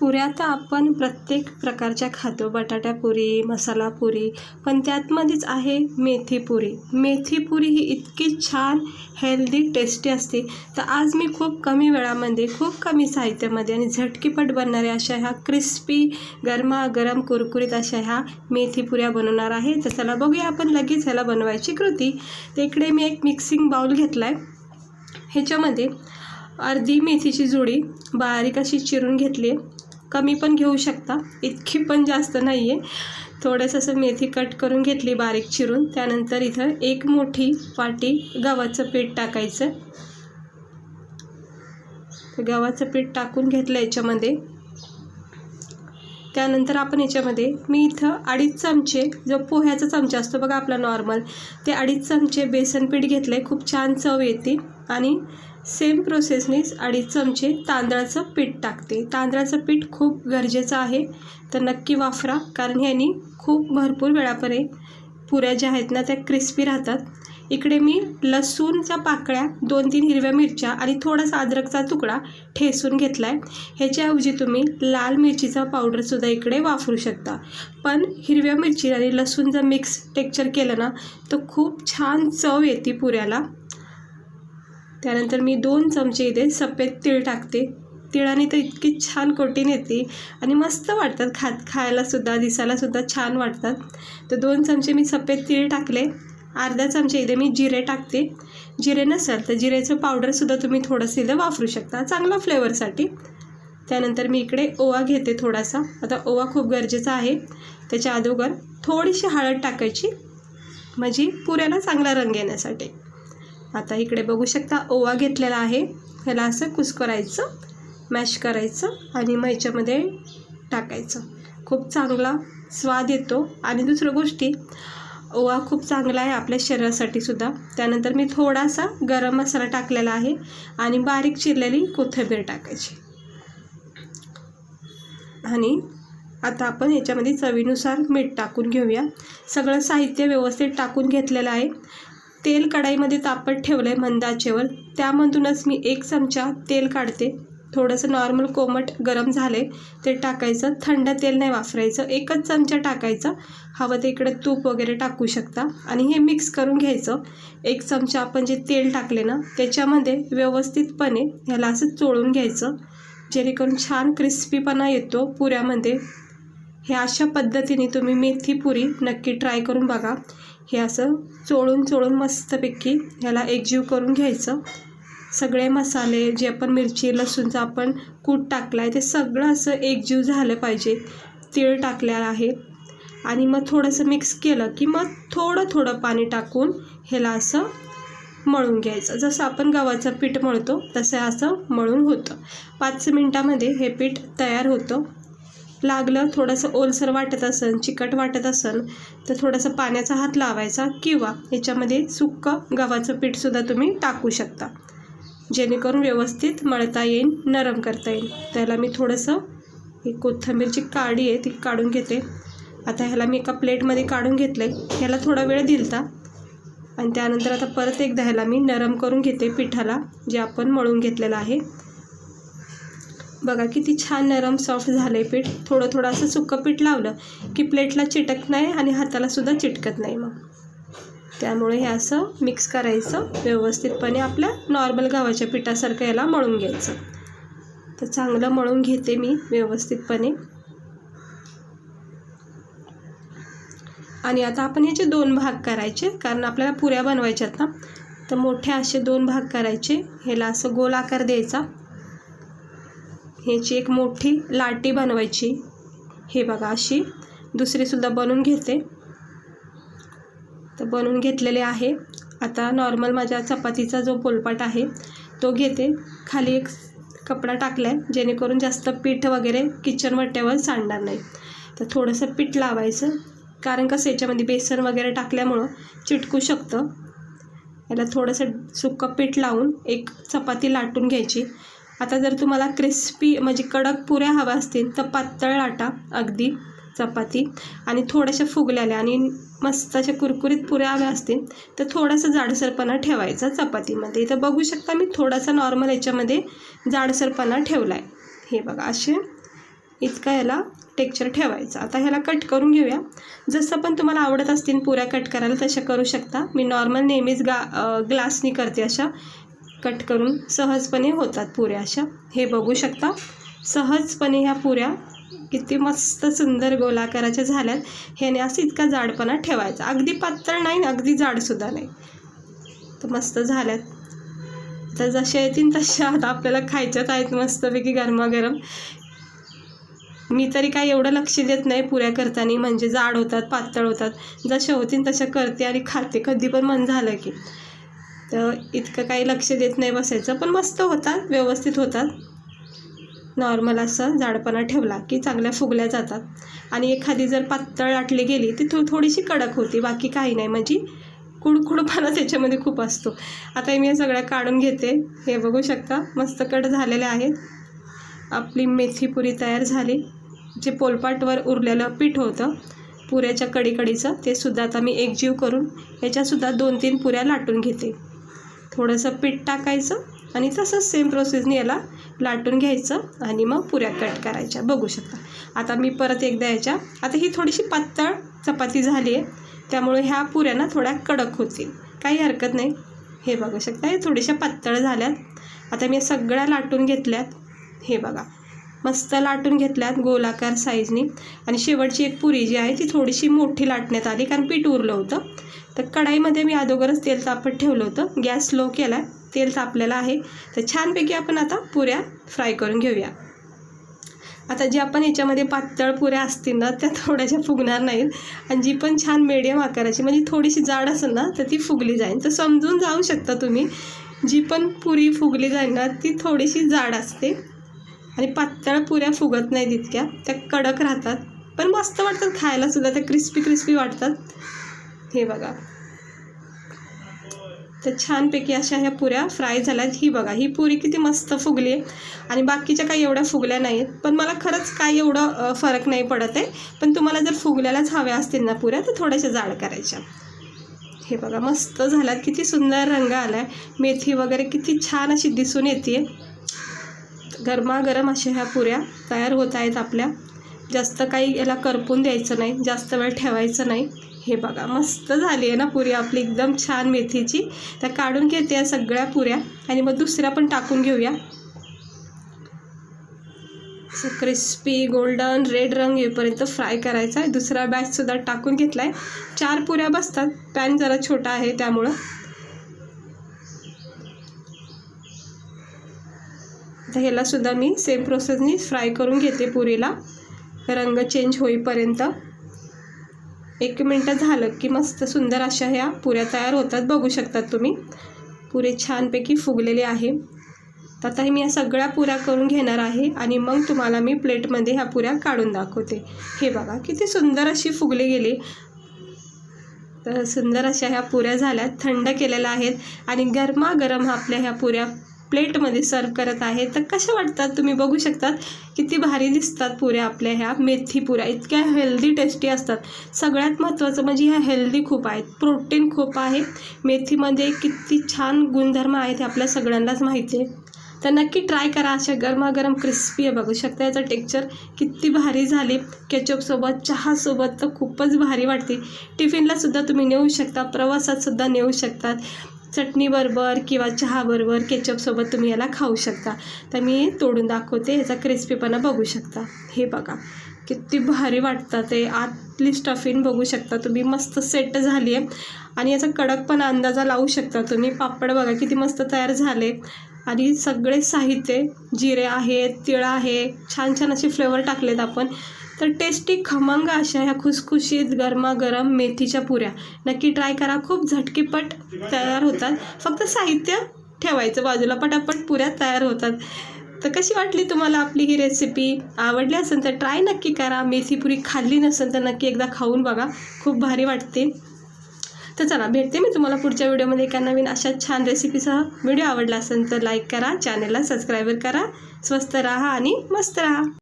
पुऱ्या तर आपण प्रत्येक प्रकारच्या खातो, बटाटा पुरी, मसाला पुरी, पण त्यातमध्येच आहे मेथी पुरी. मेथी पुरी ही इतकी छान हेल्दी टेस्टी असते. तर आज मी खूप कमी वेळामध्ये, खूप कमी साहित्यामध्ये आणि झटकीपट बनणाऱ्या अशा ह्या क्रिस्पी गरमागरम कुरकुरीत अशा ह्या मेथी पुऱ्या बनवणार आहे. तर चला बघूया आपण लगेच ह्याला बनवायची कृती. तर इकडे मी एक मिक्सिंग बाउल घेतला आहे. ह्याच्यामध्ये अर्धी मेथीची जुडी बारीक अशी चिरून घेतली आहे. कमी पण घेऊ शकता, इतकी पण जास्त नाही आहे. थोडंसं असं मेथी कट करून घेतली बारीक चिरून. त्यानंतर इथं एक मोठी वाटी गव्हाचं पीठ टाकायचं. गव्हाचं पीठ टाकून घेतलं याच्यामध्ये. त्यानंतर आपण याच्यामध्ये मी इथं 2.5 चमचे, जो पोह्याचा चमचा असतो बघा आपला नॉर्मल, ते 2.5 चमचे बेसन पीठ घेतले. खूप छान चव येते. आणि सेम प्रोसेसनेच 2.5 चमचे तांदळाचं पीठ टाकते. तांदळाचं पीठ खूप गरजेचं आहे, तर नक्की वापरा, कारण ह्यानी खूप भरपूर वेळापर्यंत पुऱ्या ज्या आहेत ना त्या क्रिस्पी राहतात. इकडे मी लसूणच्या पाकळ्या, 2-3 हिरव्या मिरच्या आणि थोडासा अद्रकचा तुकडा ठेसून घेतला आहे. ह्याच्याऐवजी तुम्ही लाल मिरचीचा पावडरसुद्धा इकडे वापरू शकता. पण हिरव्या मिरची आणि लसूण जर मिक्स टेक्स्चर केलं ना तर खूप छान चव येते पुऱ्याला. त्यानंतर मी 2 चमचे इथे सफेद तीळ टाकते. तिळाने तर इतकी छान कोटिंग येते आणि मस्त वाटतात, खायलासुद्धा, दिसायलासुद्धा छान वाटतात. तर 2 चमचे मी सफेद तीळ टाकले. अर्धा चमचे इथे मी जिरे टाकते. जिरे नसेल तर जिरेचं पावडरसुद्धा तुम्ही थोडंसं इथं वापरू शकता, चांगला फ्लेवरसाठी. त्यानंतर मी इकडे ओवा घेते थोडासा. आता ओवा खूप गरजेचा आहे. त्याच्या अगोदर थोडीशी हळद टाकायची, म्हणजे पुऱ्याला चांगला रंग येण्यासाठी. आता इकडे बघू शकता ओवा घेतलेला आहे. ह्याला असं कुस्करायचं, मॅश करायचं आणि मग ह्याच्यामध्ये टाकायचं. खूप चांगला स्वाद येतो. आणि दुसरं गोष्टी, ओवा खूप चांगला आहे आपल्या शरीरासाठी सुद्धा. त्यानंतर मी थोडासा गरम मसाला टाकलेला आहे आणि बारीक चिरलेली कोथिंबीर टाकायची. आणि आता आपण ह्याच्यामध्ये चवीनुसार मीठ टाकून घेऊया. सगळं साहित्य व्यवस्थित टाकून घेतलेलं आहे. तेल कढईमध्ये तापत ठेवलं आहे मंद आचेवर. त्यामधूनच मी 1 चमचा तेल काढते. थोडंसं नॉर्मल कोमट गरम झाले ते टाकायचं. थंड तेल नाही वापरायचं. 1च चमचा टाकायचा. हवं ते इकडे तूप वगैरे टाकू शकता. आणि हे मिक्स करून घ्यायचं. 1 चमचा आपण जे तेल टाकले ना त्याच्यामध्ये व्यवस्थितपणे ह्याला असं चोळून घ्यायचं, जेणेकरून छान क्रिस्पीपणा येतो पुऱ्यामध्ये. हे अशा पद्धतीने तुम्ही मेथी पुरी नक्की ट्राय करून बघा. हे असं चोळून मस्तपैकी ह्याला एकजीव करून घ्यायचं. सगळे मसाले जे आपण मिरची लसूणचा आपण कूट टाकला आहे ते सगळं असं एकजीव झालं पाहिजे. तीळ टाकलेलं आहे आणि मग थोडंसं मिक्स केलं की मग थोडं पाणी टाकून ह्याला असं मळून घ्यायचं. जसं आपण गव्हाचं पीठ मळतो तसं असं मळून होतं. 5 मिनटामध्ये हे पीठ तयार होतं. लागलं थोडंसं ओलसर वाटत असेल, चिकट वाटत असेल तर थोडंसं पाण्याचा हात लावायचा, किंवा ह्याच्यामध्ये सुक्कं गव्हाचं पीठसुद्धा तुम्ही टाकू शकता, जेणेकरून व्यवस्थित मळता येईल, नरम करता येईल. त्याला मी थोडंसं ही कोथिंबीरची काडी आहे ती काढून घेते. आता ह्याला मी एका प्लेटमध्ये काढून घेतलं आहे. ह्याला थोडा वेळ दिलता आणि त्यानंतर आता परत एकदा ह्याला मी नरम करून घेते पिठाला, जे आपण मळून घेतलेलं आहे. बघा किती छान नरम सॉफ्ट झालं आहे पीठ. थोडं असं सुक्कं पीठ लावलं की प्लेटला चिटकत नाही आणि हातालासुद्धा चिटकत नाही. मग त्यामुळे हे असं मिक्स करायचं व्यवस्थितपणे. आपल्या नॉर्मल गव्हाच्या पिठासारखं याला मळून घ्यायचं. तर चांगलं मळून घेते मी व्यवस्थितपणे. आणि आता आपण ह्याचे 2 भाग करायचे, कारण आपल्याला पुऱ्या बनवायच्यात ना. तर मोठे असे 2 भाग करायचे. ह्याला असं गोल आकार द्यायचा. ह्याची एक मोठी लाटी बनवायची. हे बघा अशी दुसरीसुद्धा बनवून घेते. तर बनवून घेतलेले आहे. आता नॉर्मल माझ्या चपातीचा जो पोलपाट आहे तो घेते. खाली एक कपडा टाकला आहे, जेणेकरून जास्त पीठ वगैरे किचन वाट्यावर सांडणार नाही. तर थोडंसं पीठ लावायचं, कारण कसं याच्यामध्ये बेसन वगैरे टाकल्यामुळं चिटकू शकतं. याला थोडंसं सुक्कं पीठ लावून एक चपाती लाटून घ्यायची. आता जर तुम्हाला क्रिस्पी म्हणजे कडक पुऱ्या हव्या असतील तर पातळ लाटा अगदी चपाती, आणि थोड्याशा फुगलेल्या आणि मस्त अशा कुरकुरीत पुऱ्या हव्या असतील तर थोडासा जाडसरपणा ठेवायचा चपातीमध्ये. इथं बघू शकता मी थोडासा नॉर्मल याच्यामध्ये जाडसरपणा ठेवला आहे. हे बघा असे इतका याला टेक्स्चर ठेवायचं. आता ह्याला कट करून घेऊया. जसं पण तुम्हाला आवडत असतील पुऱ्या कट करायला तशा करू शकता. मी नॉर्मल नेहमीच ग्लासनी करते. अशा कट करून सहजपणे होतात पुऱ्या अशा. हे बघू शकता सहजपणे ह्या पुऱ्या किती मस्त सुंदर गोलाकाराच्या झाल्यात. ह्याने असं इतका जाडपणा ठेवायचा, अगदी पातळ नाही अगदी जाडसुद्धा नाही. तर मस्त झाल्यात. तर जशा येतील तशा आता आपल्याला खायच्याच आहेत मस्तपैकी गरमागरम. मी तरी काय एवढं लक्ष देत नाही पुऱ्या करताना, म्हणजे जाड होतात पातळ होतात, जशा होतील तशा करते आणि खाते कधी पण मन झालं की. तर इतकं काही लक्ष देत नाही बसायचं, पण मस्त होतात, व्यवस्थित होतात. नॉर्मल असं जाडपणा ठेवला की चांगल्या फुगल्या जातात. आणि एखादी जर पातळ लाटली गेली ती थोडीशी कडक होती, बाकी काही नाही, म्हणजे कुडकुडपणा त्याच्यामध्ये खूप असतो. आता मी हे सगळ्या काढून घेते. हे बघू शकता मस्त कट झालेले आहेत. आपली मेथी पुरी तयार झाली. जे पोलपाटवर उरलेलं पीठ होतं पुऱ्याच्या कडीचं ते सुद्धा आता मी एकजीव करून याच्यासुद्धा 2-3 पुऱ्या लाटून घेते. थोडंसं पीठ टाकायचं आणि तसंच सेम प्रोसेसने याला लाटून घ्यायचं आणि मग पुऱ्या कट करायच्या. बघू शकता आता मी परत एकदा आता ही थोडीशी पातळ चपाती झाली आहे, त्यामुळे ह्या पुऱ्या ना थोड्या कडक होतील, काही हरकत नाही. हे बघू शकता हे थोड्याशा पातळ झाल्यात. आता मी सगळ्या लाटून घेतल्यात. हे बघा मस्त लाटून घेतल्यात गोलाकार साईजनी. आणि शेवटची एक पुरी जी आहे ती थोडीशी मोठी लाटण्यात आली कारण पीठ उरलं होतं. तर कढाईमध्ये मी अगोदरच तेल तापत ठेवलं होतं, गॅस स्लो केला, तेल तापलेलं आहे. तर छानपैकी आपण आता पुऱ्या फ्राय करून घेऊया. आता जी आपण याच्यामध्ये पातळ पुऱ्या असतील ना त्या थोड्याशा फुगणार नाहीत, आणि जी पण छान मीडियम आकाराची म्हणजे थोडीशी जाड असेल ना तर ती फुगली जाईल. तर समजून जाऊ शकता तुम्ही, जी पण पुरी फुगली जाईल ना ती थोडीशी जाड असते आणि पातळ पुऱ्या फुगत नाही तितक्या, त्या कडक राहतात पण मस्त वाटतात खायला सुद्धा, त्या क्रिस्पी वाटतात. हे बघा तर छानपैकी अशा ह्या पुऱ्या फ्राय झाल्यात. ही बघा ही पुरी किती मस्त फुगली आहे आणि बाकीच्या काही एवढ्या फुगल्या नाहीत, पण मला खरंच काही एवढं फरक नाही पडत आहे. पण तुम्हाला जर फुगल्यालाच हव्या असतील ना पुऱ्या तर थोड्याशा जाड करायच्या. हे बघा मस्त झाल्यात, किती सुंदर रंग आला आहे, मेथी वगैरे किती छान अशी दिसून येते. गरमागरम अशा ह्या पुऱ्या तयार होत आहेत आपल्या. जास्त काही याला करपून द्यायचं नाही, जास्त वेळ ठेवायचं नाही. हे बघा मस्त झाली आहे ना पुरी आपली एकदम छान मेथीची. त्या काढून घेते या सगळ्या पुऱ्या आणि मग दुसऱ्या पण टाकून घेऊया. असं क्रिस्पी गोल्डन रेड रंग येईपर्यंत फ्राय करायचा आहे. दुसरा बॅचसुद्धा टाकून घेतला आहे. 4 पुऱ्या बसतात, पॅन जरा छोटा आहे त्यामुळं. आता ह्याला सुद्धा मी सेम प्रोसेसनी फ्राय करून घेते पुरीला, रंग चेंज होईपर्यंत. 1 मिनटं झालं की मस्त सुंदर अशा ह्या पुऱ्या तयार होतात. बघू शकतात तुम्ही पुरे छानपैकी फुगलेले आहे. तर आता मी या सगळ्या पुऱ्या करून घेणार आहे आणि मग तुम्हाला मी प्लेटमध्ये ह्या पुऱ्या काढून दाखवते. हे बघा किती सुंदर अशी फुगली गेली. तर सुंदर अशा ह्या पुऱ्या झाल्यात, थंड केलेल्या आहेत आणि गरमागरम आपल्या ह्या पुऱ्या प्लेटमध्ये सर्व करत आहे. तर कशा वाटतात तुम्ही बघू शकतात, किती भारी दिसतात पुऱ्या आपल्या ह्या मेथी पुऱ्या. इतक्या हेल्दी टेस्टी असतात. सगळ्यात महत्त्वाचं म्हणजे ह्या हेल्दी खूप आहेत, प्रोटीन खूप आहे मेथीमध्ये. किती छान गुणधर्म आहेत हे आपल्या सगळ्यांनाच माहिती आहे. तर नक्की ट्राय करा. अशा गरमागरम क्रिस्पी आहे, बघू शकता याचं टेक्स्चर किती भारी झाली. केचपसोबत चहासोबत तर खूपच भारी वाटते. टिफिनलासुद्धा तुम्ही नेऊ शकता, प्रवासातसुद्धा नेऊ शकतात. चटणीबरोबर किंवा चहाबरोबर केचपसोबत तुम्ही याला खाऊ शकता. तर मी तोडून दाखवते, याचा क्रिस्पीपणा बघू शकता. हे बघा किती भारी वाटतात ते. आतली स्टफिंग बघू शकता तुम्ही, मस्त सेट झाली आहे आणि याचा कडकपणा अंदाजा लावू शकता तुम्ही. पापड बघा किती मस्त तयार झाले आणि सगळे साहित्य जिरे आहेत, तिळ आहे, छान छान असे फ्लेवर टाकलेत आपण. तर टेस्टी खमंग अशा ह्या खुसखुशीत गरमागरम मेथीच्या पुऱ्या नक्की ट्राय करा. खूप झटकीपट तयार होतात, फक्त साहित्य ठेवायचं बाजूला, पटापट पुऱ्या तयार होतात. तर कशी वाटली तुम्हाला आपली ही रेसिपी? आवडली असेल तर ट्राय नक्की करा. मेथी पुरी खाल्ली नसेल तर नक्की एकदा खाऊन बघा, खूप भारी वाटते. तर चला भेटते मी तुम्हाला पुढच्या व्हिडिओमध्ये एका नवीन अशा छान रेसिपीसह. व्हिडिओ आवडला असेल तर लाईक करा, चॅनलला सबस्क्राईब करा. स्वस्त राहा आणि मस्त राहा.